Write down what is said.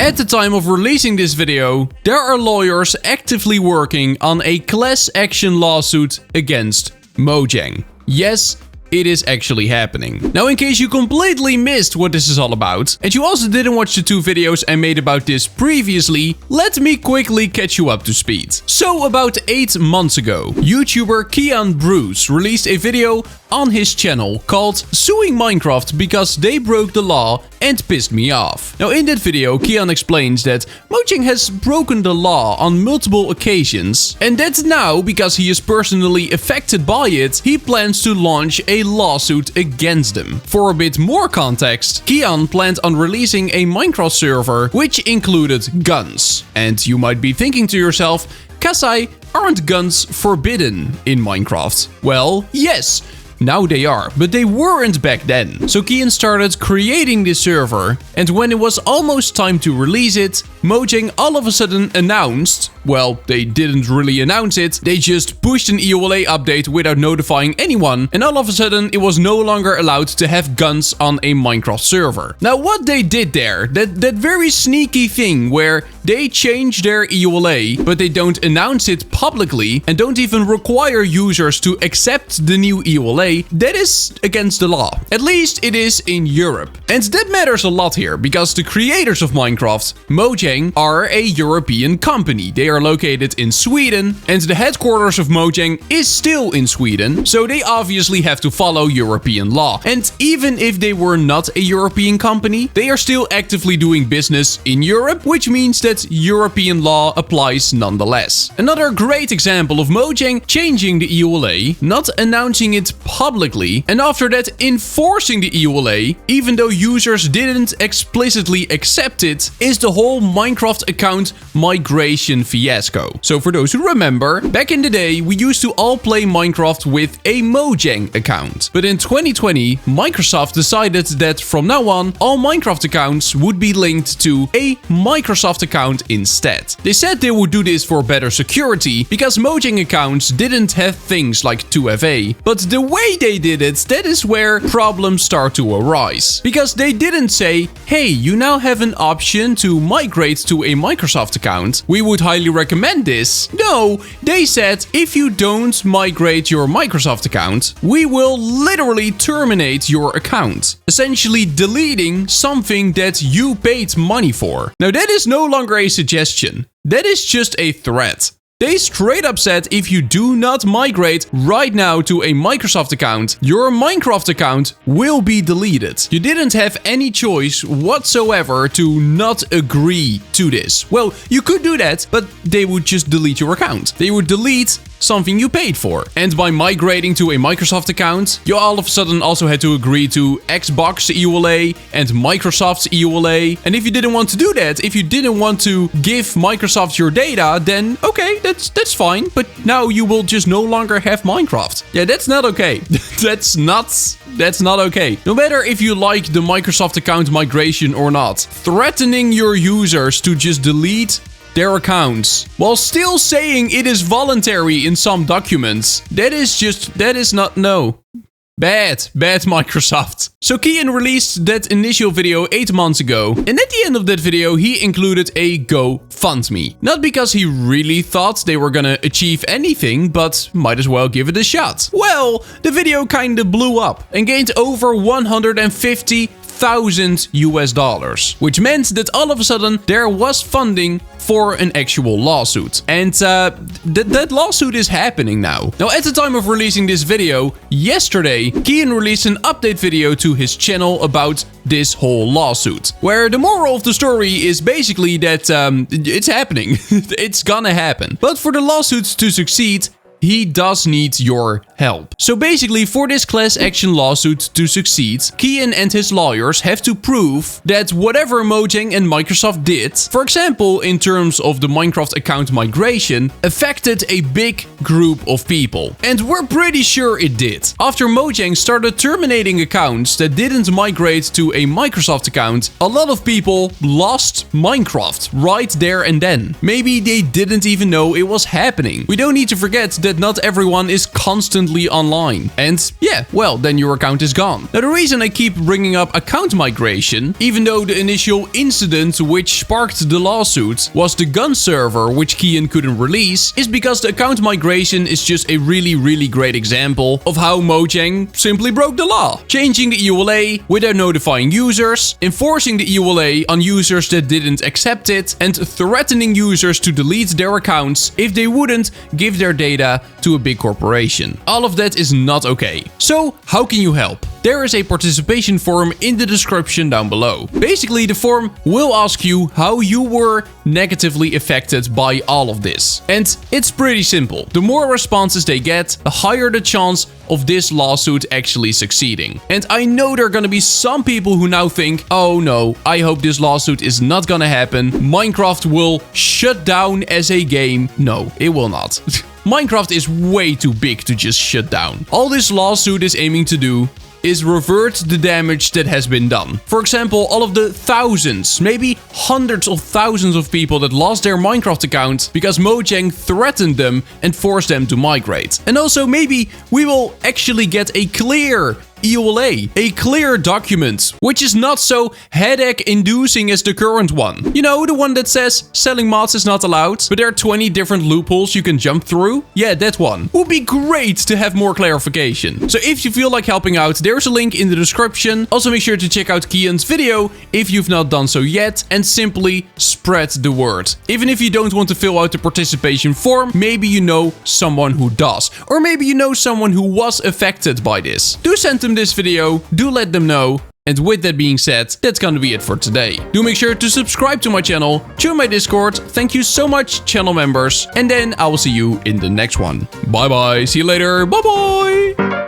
At the time of releasing this video, there are lawyers actively working on a class action lawsuit against Mojang. Yes, it is actually happening. Now, in case you completely missed what this is all about, and you also didn't watch the 2 videos I made about this previously, let me quickly catch you up to speed. So, about 8 months ago, YouTuber Kian Brose released a video on his channel called Suing Minecraft because they broke the law and pissed me off. Now, in that video, Kian explains that Mojang has broken the law on multiple occasions, and that now, because he is personally affected by it, he plans to launch a lawsuit against them. For a bit more context, Kian planned on releasing a Minecraft server which included guns. And you might be thinking to yourself, Kasai, aren't guns forbidden in Minecraft? Well, yes. Now they are, but they weren't back then. So Kian started creating this server, and when it was almost time to release it, Mojang all of a sudden announced, well, they didn't really announce it, they just pushed an EULA update without notifying anyone, and all of a sudden it was no longer allowed to have guns on a Minecraft server. Now what they did there, that very sneaky thing where they change their EULA, but they don't announce it publicly and don't even require users to accept the new EULA, that is against the law. At least it is in Europe. And that matters a lot here, because the creators of Minecraft, Mojang, are a European company. They are located in Sweden, and the headquarters of Mojang is still in Sweden, so they obviously have to follow European law. And even if they were not a European company, they are still actively doing business in Europe, which means that European law applies nonetheless. Another great example of Mojang changing the EULA, not announcing it publicly, and after that enforcing the EULA, even though users didn't explicitly accept it, is the whole Minecraft account migration fiasco. So for those who remember, back in the day, we used to all play Minecraft with a Mojang account. But in 2020, Microsoft decided that from now on, all Minecraft accounts would be linked to a Microsoft account instead. They said they would do this for better security, because Mojang accounts didn't have things like 2FA, but the way they did it, that is where problems start to arise. Because they didn't say, hey, you now have an option to migrate to a Microsoft account. We would highly recommend this. No, they said, if you don't migrate your Microsoft account, we will literally terminate your account. Essentially deleting something that you paid money for. Now that is no longer a suggestion. That is just a threat. They straight up said if you do not migrate right now to a Microsoft account, your Minecraft account will be deleted. You didn't have any choice whatsoever to not agree to this. Well, you could do that, but they would just delete your account. They would delete something you paid for. And by migrating to a Microsoft account, you all of a sudden also had to agree to Xbox EULA and Microsoft's EULA. And if you didn't want to do that, if you didn't want to give Microsoft your data, then okay, that's fine. But now you will just no longer have Minecraft. Yeah, that's not okay. That's not okay. No matter if you like the Microsoft account migration or not, threatening your users to just delete their accounts while still saying it is voluntary in some documents, that is not, no. Bad Microsoft. So Kian released that initial video 8 months ago, and at the end of that video he included a GoFundMe. Not because he really thought they were gonna achieve anything, but might as well give it a shot. Well, the video kinda blew up and gained over 150,000 US dollars, which meant that all of a sudden there was funding for an actual lawsuit. And that lawsuit is happening now. Now, at the time of releasing this video, yesterday, Kian released an update video to his channel about this whole lawsuit, where the moral of the story is basically that it's happening. It's gonna happen. But for the lawsuit to succeed, he does need your help. So basically, for this class action lawsuit to succeed, Kian and his lawyers have to prove that whatever Mojang and Microsoft did, for example in terms of the Minecraft account migration, affected a big group of people. And we're pretty sure it did. After Mojang started terminating accounts that didn't migrate to a Microsoft account, a lot of people lost Minecraft right there and then. Maybe they didn't even know it was happening. We don't need to forget that that not everyone is constantly online. And yeah, well, then your account is gone. Now, the reason I keep bringing up account migration, even though the initial incident which sparked the lawsuit was the gun server which Kian couldn't release, is because the account migration is just a really great example of how Mojang simply broke the law. Changing the EULA without notifying users, enforcing the EULA on users that didn't accept it, and threatening users to delete their accounts if they wouldn't give their data to a big corporation. All of that is not okay. So how can you help? There is a participation form in the description down below. Basically, the form will ask you how you were negatively affected by all of this. And it's pretty simple. The more responses they get, the higher the chance of this lawsuit actually succeeding. And I know there are gonna be some people who now think, oh no, I hope this lawsuit is not gonna happen. Minecraft will shut down as a game. No, it will not. Minecraft is way too big to just shut down. All this lawsuit is aiming to do is revert the damage that has been done. For example, all of the thousands, maybe hundreds of thousands of people that lost their Minecraft account because Mojang threatened them and forced them to migrate. And also maybe we will actually get a clear EULA, a clear document, which is not so headache-inducing as the current one. You know, the one that says selling mods is not allowed, but there are 20 different loopholes you can jump through. Yeah, that one. Would be great to have more clarification. So if you feel like helping out, there's a link in the description. Also make sure to check out Kian's video if you've not done so yet, and simply spread the word. Even if you don't want to fill out the participation form, maybe you know someone who does. Or maybe you know someone who was affected by this. Do send them this video, do let them know. And with that being said, that's gonna be it for today. Do make sure to subscribe to my channel, join my Discord. Thank you so much, channel members. And then I will see you in the next one. Bye bye, see you later, bye bye.